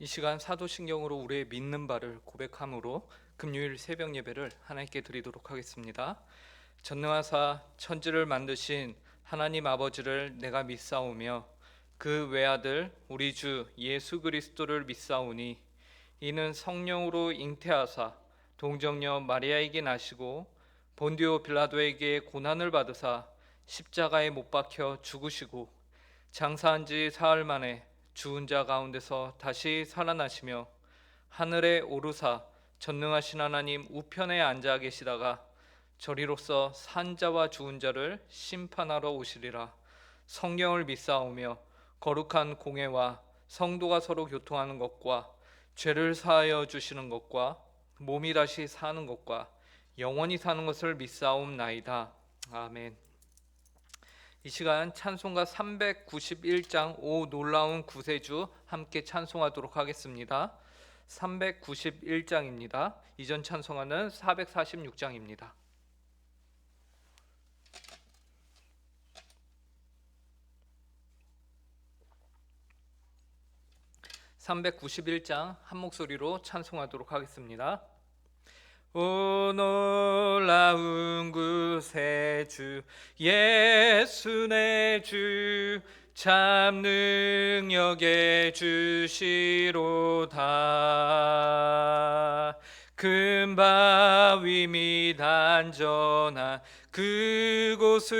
이 시간 사도신경으로 우리의 믿는 바를 고백함으로 금요일 새벽 예배를 하나님께 드리도록 하겠습니다. 전능하사 천지를 만드신 하나님 아버지를 내가 믿사오며 그 외아들 우리 주 예수 그리스도를 믿사오니 이는 성령으로 잉태하사 동정녀 마리아에게 나시고 본디오 빌라도에게 고난을 받으사 십자가에 못 박혀 죽으시고 장사한 지 사흘 만에 죽은 자 가운데서 다시 살아나시며 하늘에 오르사 전능하신 하나님 우편에 앉아 계시다가 저리로서 산 자와 죽은 자를 심판하러 오시리라. 성령을 믿사오며 거룩한 공회와 성도가 서로 교통하는 것과 죄를 사하여 주시는 것과 몸이 다시 사는 것과 영원히 사는 것을 믿사옵나이다. 아멘. 이 시간 찬송가 391장 오 놀라운 구세주 함께 찬송하도록 하겠습니다. 391장입니다. 이전 찬송가는 446장입니다. 391장 한 목소리로 찬송하도록 하겠습니다. 오 놀라운 구세주 예수 내 주 참 능력의 주시로다. 큰 바위 및 안전한 그곳으로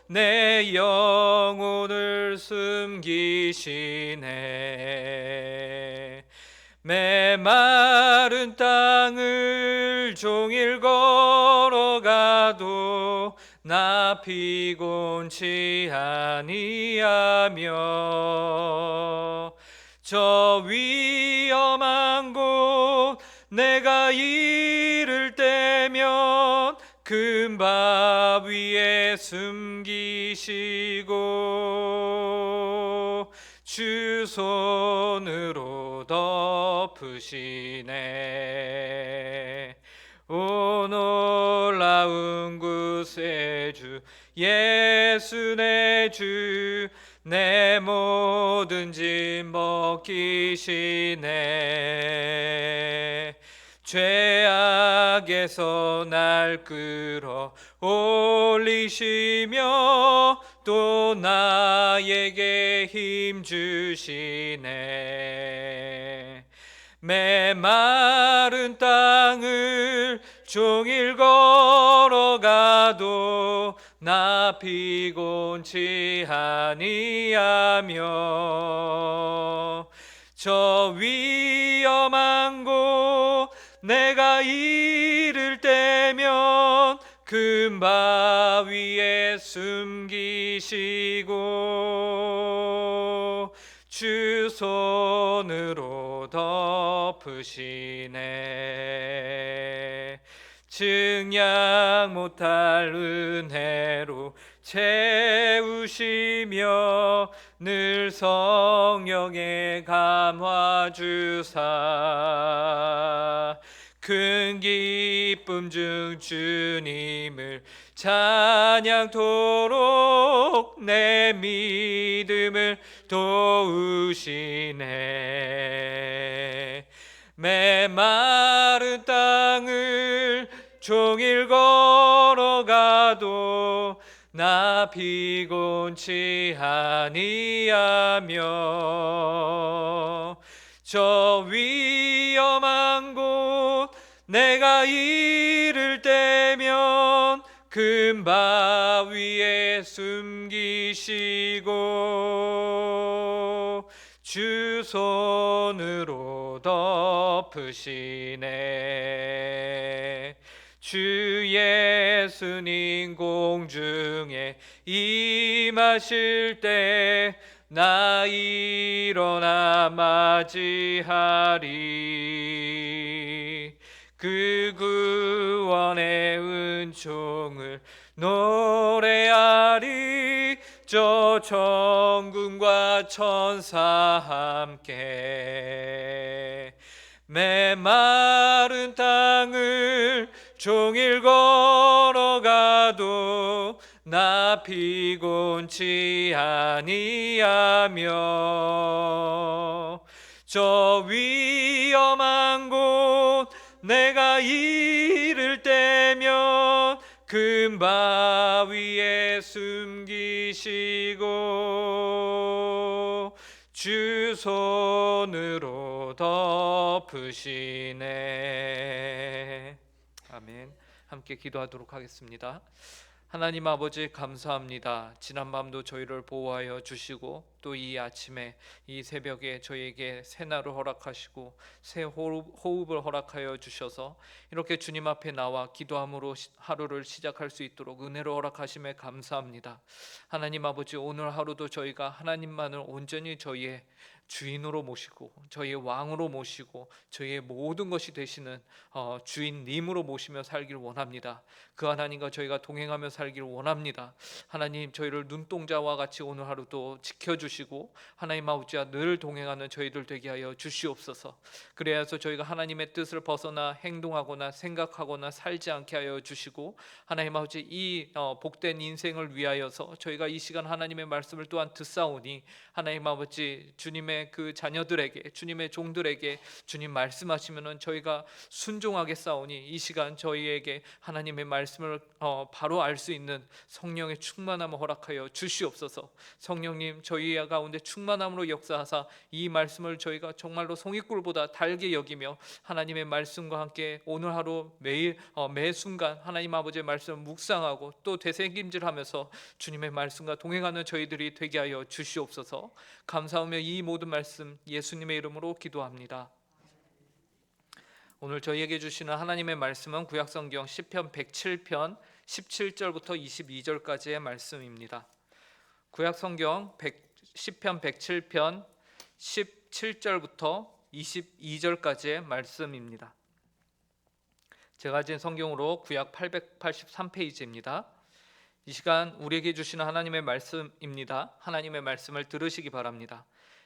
내 영혼을 숨기시네. 메마른 땅을 종일 걸어가도 나 피곤치 아니하며 저 위험한 곳 내가 이를 때면 큰 바위에 숨기시고 주 손으로 덮으시네. 오 놀라운 구세주 예수 내 주 내 모든 짐 벗기시네. 죄악에서 날 끌어 올리시며 또 나에게 힘 주시네. 메마른 땅을 종일 걸어가도 나 피곤치 아니하며 저 위험한 곳 내가 이를 때면 큰 바위에 숨기시고 주 손으로 덮으시네. 증량 못할 은혜로 채우시며 늘 성령의 감화 주사 큰 기쁨 중 주님을 찬양토록 내 믿음을 도우시네. 메마른 땅을 종일 걸어가도 나 피곤치 아니하며 저 위험한 곳 내가 이를 때면 큰 바위에 숨기시고 주 손으로 덮으시네. 주 예수님 공중에 임하실 때 나 일어나 맞이하리. 그 구원의 은총을 노래하리. 저 천군과 천사 함께 메마른 땅을 종일 걸어가도 나 피곤치 아니하며 저 위험한 곳 내가 이를 때면 금바위에 숨기시고 주 손으로 덮으시네. 아멘. 함께 기도하도록 하겠습니다. 하나님 아버지 감사합니다. 지난밤도 저희를 보호하여 주시고 또 이 아침에 이 새벽에 저희에게 새날을 허락하시고 새 호흡을 허락하여 주셔서 이렇게 주님 앞에 나와 기도함으로 하루를 시작할 수 있도록 은혜를 허락하심에 감사합니다. 하나님 아버지, 오늘 하루도 저희가 하나님만을 온전히 저희의 주인으로 모시고 저희의 왕으로 모시고 저희의 모든 것이 되시는 주인님으로 모시며 살길 원합니다. 그 하나님과 저희가 동행하며 살길 원합니다. 하나님, 저희를 눈동자와 같이 오늘 하루도 지켜주시고 하나님 아버지와 늘 동행하는 저희들 되게 하여 주시옵소서. 그래야 해서 저희가 하나님의 뜻을 벗어나 행동하거나 생각하거나 살지 않게 하여 주시고 하나님 아버지, 이 복된 인생을 위하여서 저희가 이 시간 하나님의 말씀을 또한 듣사오니 하나님 아버지, 주님의 그 자녀들에게, 주님의 종들에게 주님 말씀하시면은 저희가 순종하게 싸우니 이 시간 저희에게 하나님의 말씀을 바로 알 수 있는 성령의 충만함을 허락하여 주시옵소서. 성령님, 저희 가운데 충만함으로 역사하사 이 말씀을 저희가 정말로 송이꿀보다 달게 여기며 하나님의 말씀과 함께 오늘 하루 매일 매 순간 하나님 아버지의 말씀을 묵상하고 또 되새김질하면서 주님의 말씀과 동행하는 저희들이 되게 하여 주시옵소서. 감사하며 이 모든 말씀 예수님의 이름으로 기도합니다. 오늘 저희에게 주시는 하나님의 말씀은 구약성경 시편 107편 17절부터 22절까지의 말씀입니다. 구약성경 시편 107편 17절부터 22절까지의 말씀입니다. 제가 가진 성경으로 구약 883페이지입니다. 이 시간 우리에게 주시는 하나님의 말씀입니다. 하나님의 말씀을 들으시기 바랍니다.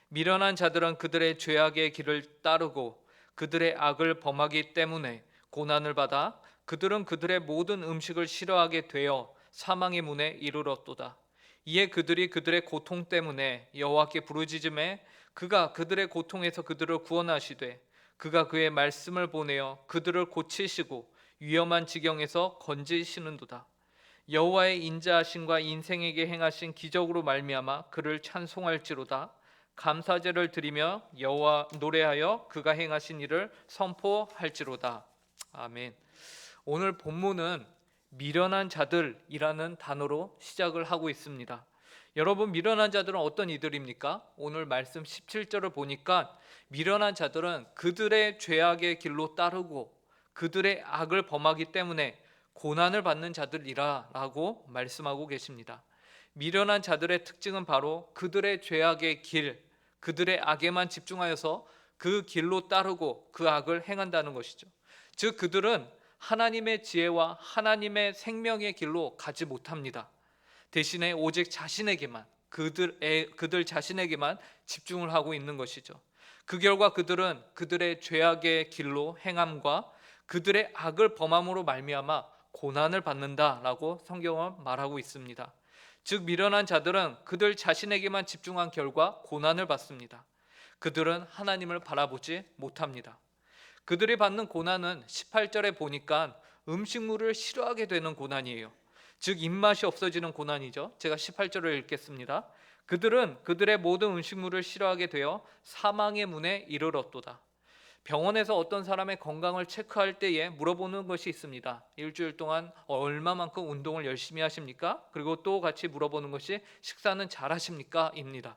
미련한 자들은 그들의 죄악의 길을 따르고 그들의 악을 범하기 때문에 고난을 받아 그들은 그들의 모든 음식을 싫어하게 되어 사망의 문에 이르렀도다. 이에 그들이 그들의 고통 때문에 여호와께 부르짖음에 그가 그들의 고통에서 그들을 구원하시되 그가 그의 말씀을 보내어 그들을 고치시고 위험한 지경에서 건지시는도다. 여호와의 인자하심과 인생에게 행하신 기적으로 말미암아 그를 찬송할지로다. 감사제를 드리며 여호와 노래하여 그가 행하신 일을 선포할지로다. 아멘. 오늘 본문은 미련한 자들이라는 단어로 시작을 하고 있습니다. 여러분, 미련한 자들은 어떤 이들입니까? 오늘 말씀 17절을 보니까 미련한 자들은 그들의 죄악의 길로 따르고 그들의 악을 범하기 때문에 고난을 받는 자들이라고 말씀하고 계십니다. 미련한 자들의 특징은 바로 그들의 죄악의 길, 그들의 악에만 집중하여서 그 길로 따르고 그 악을 행한다는 것이죠. 즉 그들은 하나님의 지혜와 하나님의 생명의 길로 가지 못합니다. 대신에 오직 자신에게만, 그들 자신에게만 집중을 하고 있는 것이죠. 그 결과 그들은 그들의 죄악의 길로 행함과 그들의 악을 범함으로 말미암아 고난을 받는다라고 성경은 말하고 있습니다. 즉 미련한 자들은 그들 자신에게만 집중한 결과 고난을 받습니다. 그들은 하나님을 바라보지 못합니다. 그들이 받는 고난은 18절에 보니까 음식물을 싫어하게 되는 고난이에요. 즉 입맛이 없어지는 고난이죠. 제가 18절을 읽겠습니다. 그들은 그들의 모든 음식물을 싫어하게 되어 사망의 문에 이르렀도다. 병원에서 어떤 사람의 건강을 체크할 때에 물어보는 것이 있습니다. 일주일 동안 얼마만큼 운동을 열심히 하십니까? 그리고 또 같이 물어보는 것이 식사는 잘 하십니까? 입니다.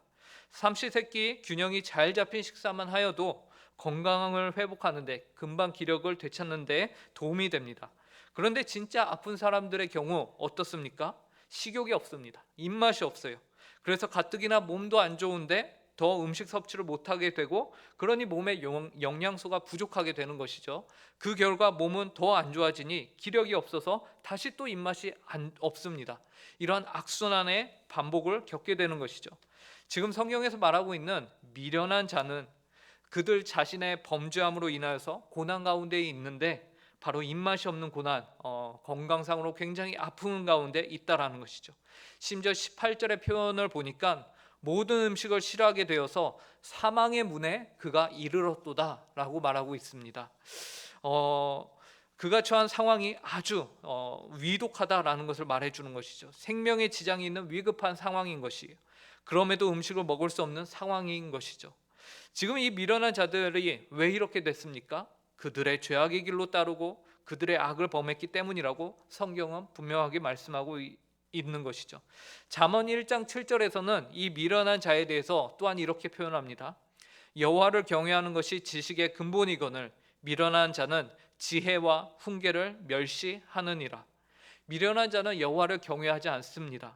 삼시세끼 균형이 잘 잡힌 식사만 하여도 건강을 회복하는데, 금방 기력을 되찾는 데 도움이 됩니다. 그런데 진짜 아픈 사람들의 경우 어떻습니까? 식욕이 없습니다. 입맛이 없어요. 그래서 가뜩이나 몸도 안 좋은데 더 음식 섭취를 못하게 되고, 그러니 몸에 영양소가 부족하게 되는 것이죠. 그 결과 몸은 더 안 좋아지니 기력이 없어서 다시 또 입맛이 없습니다. 이러한 악순환의 반복을 겪게 되는 것이죠. 지금 성경에서 말하고 있는 미련한 자는 그들 자신의 범죄함으로 인하여서 고난 가운데 있는데, 바로 입맛이 없는 고난, 건강상으로 굉장히 아픈 가운데 있다라는 것이죠. 심지어 18절의 표현을 보니까 모든 음식을 싫어하게 되어서 사망의 문에 그가 이르렀도다라고 말하고 있습니다. 그가 처한 상황이 아주 위독하다라는 것을 말해주는 것이죠. 생명의 지장이 있는 위급한 상황인 것이에요. 그럼에도 음식을 먹을 수 없는 상황인 것이죠. 지금 이 미련한 자들이 왜 이렇게 됐습니까? 그들의 죄악의 길로 따르고 그들의 악을 범했기 때문이라고 성경은 분명하게 말씀하고 있는 것이죠. 잠언 1장 7절에서는 이 미련한 자에 대해서 또한 이렇게 표현합니다. 여호와를 경외하는 것이 지식의 근본이거늘 미련한 자는 지혜와 훈계를 멸시하느니라. 미련한 자는 여호와를 경외하지 않습니다.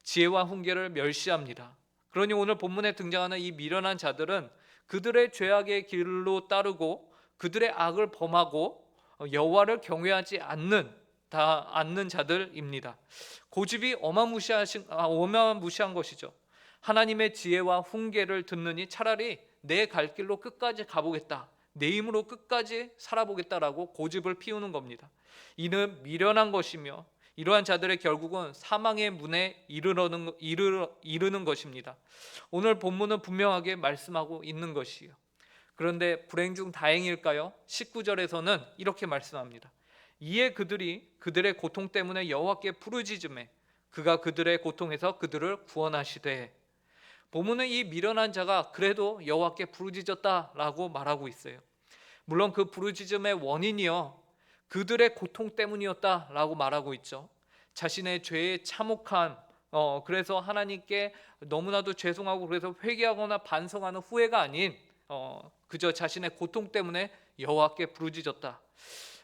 지혜와 훈계를 멸시합니다. 그러니 오늘 본문에 등장하는 이 미련한 자들은 그들의 죄악의 길로 따르고 그들의 악을 범하고 여호와를 경외하지 않는 자들입니다. 고집이 어마무시한 것이죠. 하나님의 지혜와 훈계를 듣느니 차라리 내 갈 길로 끝까지 가보겠다, 내 힘으로 끝까지 살아보겠다라고 고집을 피우는 겁니다. 이는 미련한 것이며 이러한 자들의 결국은 사망의 문에 이르는 것입니다. 오늘 본문은 분명하게 말씀하고 있는 것이에요. 그런데 불행 중 다행일까요? 19절에서는 이렇게 말씀합니다. 이에 그들이 그들의 고통 때문에 여호와께 부르짖으매 그가 그들의 고통에서 그들을 구원하시되. 본문은 이 미련한 자가 그래도 여호와께 부르짖었다라고 말하고 있어요. 물론 그 부르짖음의 원인이요 그들의 고통 때문이었다라고 말하고 있죠. 자신의 죄의 참혹함, 그래서 하나님께 너무나도 죄송하고 그래서 회개하거나 반성하는 후회가 아닌 그저 자신의 고통 때문에 여호와께 부르짖었다.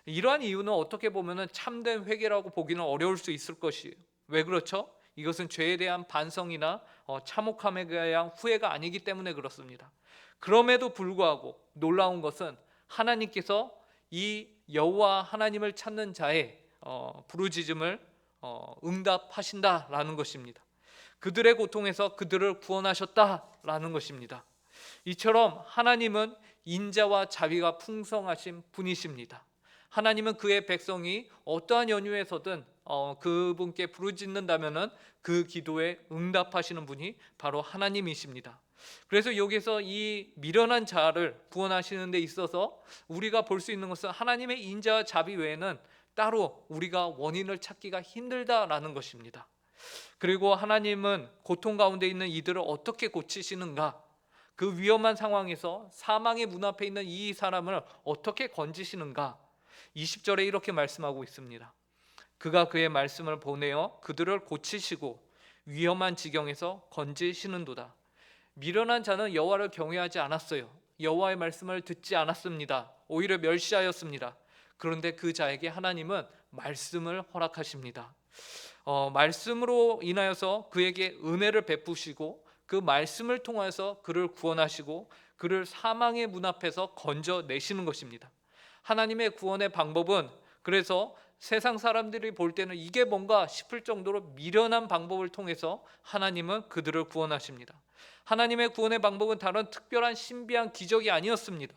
이러한 이유는 어떻게 보면 참된 회개라고 보기는 어려울 수 있을 것이에요. 왜 그렇죠? 이것은 죄에 대한 반성이나 참혹함에 대한 후회가 아니기 때문에 그렇습니다. 그럼에도 불구하고 놀라운 것은 하나님께서 이 여호와 하나님을 찾는 자의 부르짖음을 응답하신다라는 것입니다. 그들의 고통에서 그들을 구원하셨다라는 것입니다. 이처럼 하나님은 인자와 자비가 풍성하신 분이십니다. 하나님은 그의 백성이 어떠한 연유에서든 그분께 부르짖는다면은 그 기도에 응답하시는 분이 바로 하나님이십니다. 그래서 여기서 이 미련한 자를 구원하시는 데 있어서 우리가 볼 수 있는 것은 하나님의 인자와 자비 외에는 따로 우리가 원인을 찾기가 힘들다라는 것입니다. 그리고 하나님은 고통 가운데 있는 이들을 어떻게 고치시는가? 그 위험한 상황에서 사망의 문 앞에 있는 이 사람을 어떻게 건지시는가? 20절에 이렇게 말씀하고 있습니다. 그가 그의 말씀을 보내어 그들을 고치시고 위험한 지경에서 건지시는도다. 미련한 자는 여호와를 경외하지 않았어요. 여호와의 말씀을 듣지 않았습니다. 오히려 멸시하였습니다. 그런데 그 자에게 하나님은 말씀을 허락하십니다. 말씀으로 인하여서 그에게 은혜를 베푸시고 그 말씀을 통해서 그를 구원하시고 그를 사망의 문 앞에서 건져내시는 것입니다. 하나님의 구원의 방법은 그래서 세상 사람들이 볼 때는 이게 뭔가 싶을 정도로 미련한 방법을 통해서 하나님은 그들을 구원하십니다. 하나님의 구원의 방법은 다른 특별한 신비한 기적이 아니었습니다.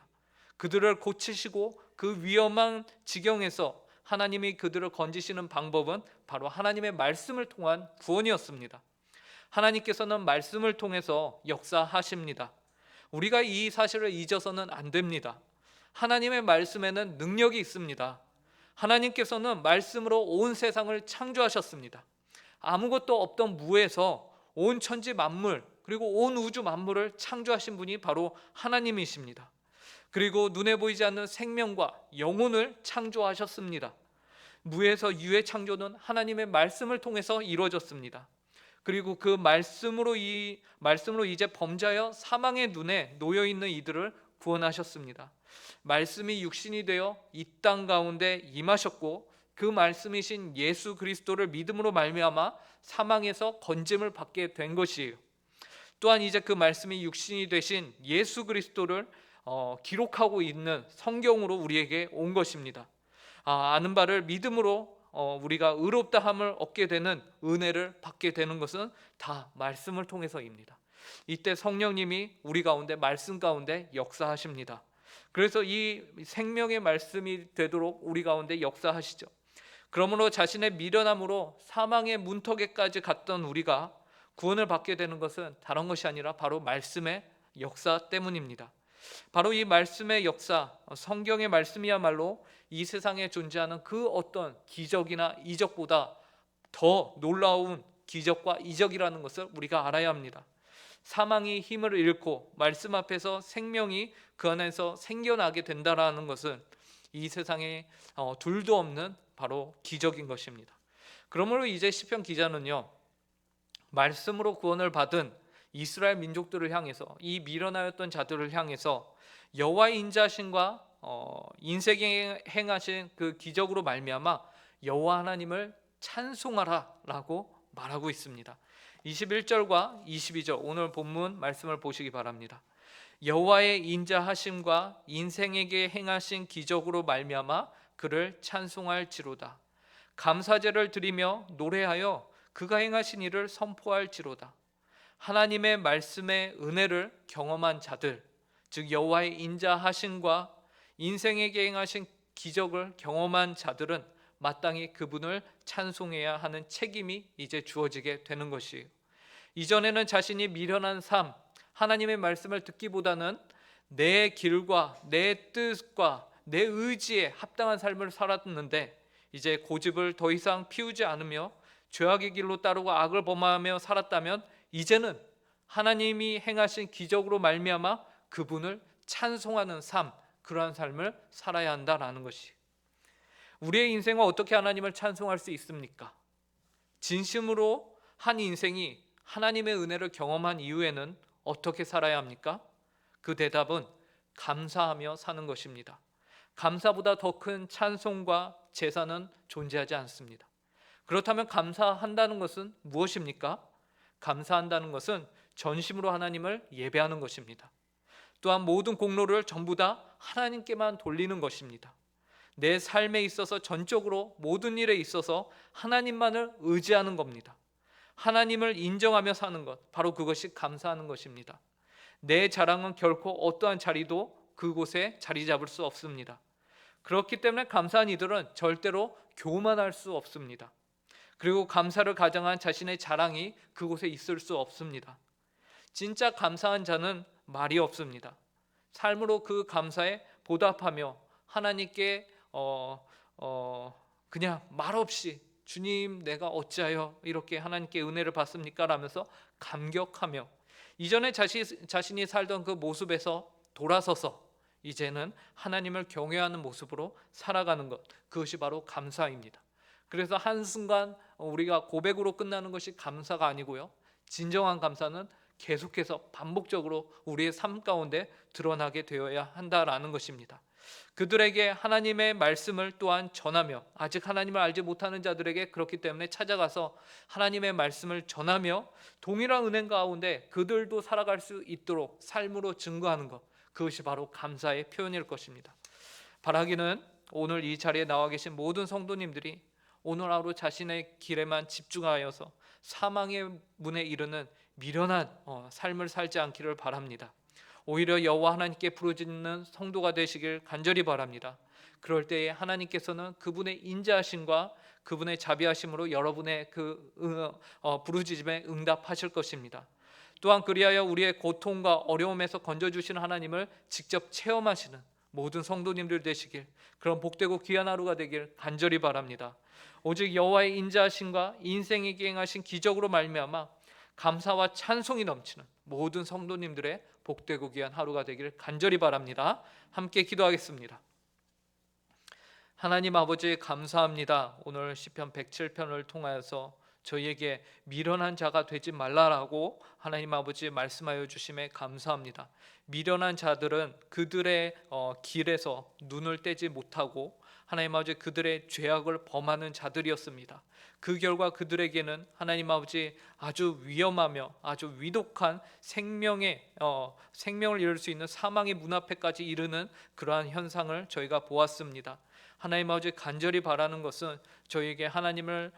그들을 고치시고 그 위험한 지경에서 하나님이 그들을 건지시는 방법은 바로 하나님의 말씀을 통한 구원이었습니다. 하나님께서는 말씀을 통해서 역사하십니다. 우리가 이 사실을 잊어서는 안 됩니다. 하나님의 말씀에는 능력이 있습니다. 하나님께서는 말씀으로 온 세상을 창조하셨습니다. 아무것도 없던 무에서 온 천지 만물 그리고 온 우주 만물을 창조하신 분이 바로 하나님이십니다. 그리고 눈에 보이지 않는 생명과 영혼을 창조하셨습니다. 무에서 유의 창조는 하나님의 말씀을 통해서 이루어졌습니다. 그리고 그 말씀으로 이제 범죄하여 사망의 눈에 놓여 있는 이들을 구원하셨습니다. 말씀이 육신이 되어 이 땅 가운데 임하셨고 그 말씀이신 예수 그리스도를 믿음으로 말미암아 사망에서 건짐을 받게 된 것이에요. 또한 이제 그 말씀이 육신이 되신 예수 그리스도를 기록하고 있는 성경으로 우리에게 온 것입니다. 아는 바를 믿음으로 우리가 의롭다함을 얻게 되는 은혜를 받게 되는 것은 다 말씀을 통해서입니다. 이때 성령님이 우리 가운데 말씀 가운데 역사하십니다. 그래서 이 생명의 말씀이 되도록 우리 가운데 역사하시죠. 그러므로 자신의 미련함으로 사망의 문턱에까지 갔던 우리가 구원을 받게 되는 것은 다른 것이 아니라 바로 말씀의 역사 때문입니다. 바로 이 말씀의 역사, 성경의 말씀이야말로 이 세상에 존재하는 그 어떤 기적이나 이적보다 더 놀라운 기적과 이적이라는 것을 우리가 알아야 합니다. 사망이 힘을 잃고 말씀 앞에서 생명이 그 안에서 생겨나게 된다라는 것은 이 세상에 둘도 없는 바로 기적인 것입니다. 그러므로 이제 시편 기자는요, 말씀으로 구원을 받은 이스라엘 민족들을 향해서, 이 미련하였던 자들을 향해서 여호와의 인자하심과 인생에 행하신 그 기적으로 말미암아 여호와 하나님을 찬송하라라고 말하고 있습니다. 21절과 22절 오늘 본문 말씀을 보시기 바랍니다. 여호와의 인자하심과 인생에게 행하신 기적으로 말미암아 그를 찬송할지로다. 감사제를 드리며 노래하여 그가 행하신 일을 선포할지로다. 하나님의 말씀의 은혜를 경험한 자들, 즉 여호와의 인자하심과 인생에게 행하신 기적을 경험한 자들은 마땅히 그분을 찬송해야 하는 책임이 이제 주어지게 되는 것이에요. 이전에는 자신이 미련한 삶, 하나님의 말씀을 듣기보다는 내 길과 내 뜻과 내 의지에 합당한 삶을 살았는데, 이제 고집을 더 이상 피우지 않으며 죄악의 길로 따르고 악을 범하며 살았다면 이제는 하나님이 행하신 기적으로 말미암아 그분을 찬송하는 삶, 그러한 삶을 살아야 한다라는 것이, 우리의 인생은 어떻게 하나님을 찬송할 수 있습니까? 진심으로 한 인생이 하나님의 은혜를 경험한 이후에는 어떻게 살아야 합니까? 그 대답은 감사하며 사는 것입니다. 감사보다 더 큰 찬송과 제사는 존재하지 않습니다. 그렇다면 감사한다는 것은 무엇입니까? 감사한다는 것은 전심으로 하나님을 예배하는 것입니다. 또한 모든 공로를 전부 다 하나님께만 돌리는 것입니다. 내 삶에 있어서 전적으로 모든 일에 있어서 하나님만을 의지하는 겁니다. 하나님을 인정하며 사는 것, 바로 그것이 감사하는 것입니다. 내 자랑은 결코 어떠한 자리도 그곳에 자리 잡을 수 없습니다. 그렇기 때문에 감사한 이들은 절대로 교만할 수 없습니다. 그리고 감사를 가장한 자신의 자랑이 그곳에 있을 수 없습니다. 진짜 감사한 자는 말이 없습니다. 삶으로 그 감사에 보답하며 하나님께 그냥 말없이 주님 내가 어찌하여 이렇게 하나님께 은혜를 받습니까? 라면서 감격하며 이전에 자신이 살던 그 모습에서 돌아서서 이제는 하나님을 경외하는 모습으로 살아가는 것, 그것이 바로 감사입니다. 그래서 한순간 우리가 고백으로 끝나는 것이 감사가 아니고요, 진정한 감사는 계속해서 반복적으로 우리의 삶 가운데 드러나게 되어야 한다라는 것입니다. 그들에게 하나님의 말씀을 또한 전하며, 아직 하나님을 알지 못하는 자들에게 그렇기 때문에 찾아가서 하나님의 말씀을 전하며 동일한 은혜 가운데 그들도 살아갈 수 있도록 삶으로 증거하는 것, 그것이 바로 감사의 표현일 것입니다. 바라기는 오늘 이 자리에 나와 계신 모든 성도님들이 오늘 하루 자신의 길에만 집중하여서 사망의 문에 이르는 미련한 삶을 살지 않기를 바랍니다. 오히려 여호와 하나님께 부르짖는 성도가 되시길 간절히 바랍니다. 그럴 때에 하나님께서는 그분의 인자하심과 그분의 자비하심으로 여러분의 그 부르짖음에 응답하실 것입니다. 또한 그리하여 우리의 고통과 어려움에서 건져주시는 하나님을 직접 체험하시는 모든 성도님들 되시길, 그런 복되고 귀한 하루가 되길 간절히 바랍니다. 오직 여호와의 인자하심과 인생에게 행하신 기적으로 말미암아 감사와 찬송이 넘치는 모든 성도님들의 복되고 귀한 하루가 되기를 간절히 바랍니다. 함께 기도하겠습니다. 하나님 아버지 감사합니다. 오늘 시편 107편을 통하여서 저희에게 미련한 자가 되지 말라라고 하나님 아버지 말씀하여 주심에 감사합니다. 미련한 자들은 그들의 길에서 눈을 떼지 못하고 하나님 아버지 그들의 죄악을 범하는 자들이었습니다. 그 결과 그들에게는 하나님 아버지 아주 위험하며 아주 위독한 생명을 잃을 수 있는 사망의 문 앞에까지 이르는 그러한 현상을 저희가 보았습니다. 하나님 아버지 간절히 바라는 것은 저희에게 하나님을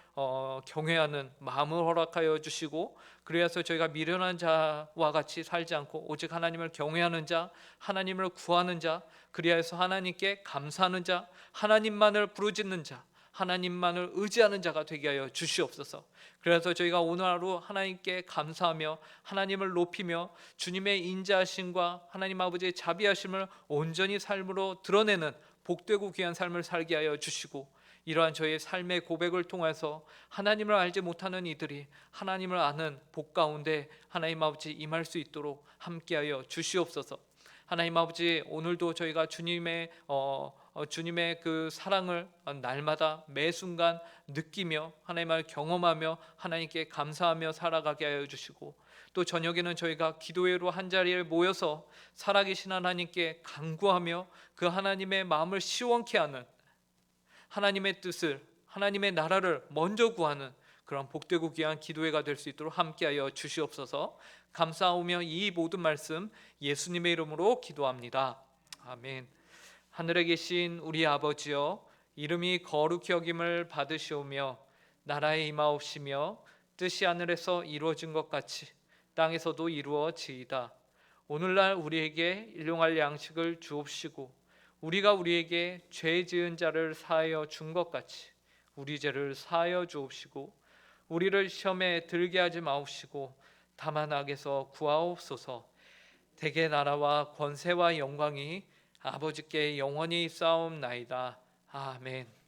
경외하는 마음을 허락하여 주시고, 그래서 저희가 미련한 자와 같이 살지 않고 오직 하나님을 경외하는 자, 하나님을 구하는 자, 그리하여서 하나님께 감사하는 자, 하나님만을 부르짖는 자, 하나님만을 의지하는 자가 되게 하여 주시옵소서. 그래서 저희가 오늘 하루 하나님께 감사하며 하나님을 높이며 주님의 인자하심과 하나님 아버지의 자비하심을 온전히 삶으로 드러내는 복되고 귀한 삶을 살게 하여 주시고, 이러한 저희의 삶의 고백을 통해서 하나님을 알지 못하는 이들이 하나님을 아는 복 가운데 하나님 아버지 임할 수 있도록 함께하여 주시옵소서. 하나님 아버지, 오늘도 저희가 주님의 그 사랑을 날마다 매 순간 느끼며 하나님을 경험하며 하나님께 감사하며 살아가게 하여 주시고, 또 저녁에는 저희가 기도회로 한자리에 모여서 살아계신 하나님께 간구하며 그 하나님의 마음을 시원케 하는, 하나님의 뜻을, 하나님의 나라를 먼저 구하는 그런 복되고 귀한 기도회가 될 수 있도록 함께하여 주시옵소서. 감사하며 이 모든 말씀 예수님의 이름으로 기도합니다. 아멘. 하늘에 계신 우리 아버지여, 이름이 거룩히 여김을 받으시오며 나라에 임하옵시며 뜻이 하늘에서 이루어진 것 같이 땅에서도 이루어지이다. 오늘날 우리에게 일용할 양식을 주옵시고 우리가 우리에게 죄 지은 자를 사하여 준 것 같이 우리 죄를 사하여 주옵시고 우리를 시험에 들게 하지 마옵시고 다만 악에서 구하옵소서. 대개 나라와 권세와 영광이 아버지께 영원히 쌓옵나이다. 아멘.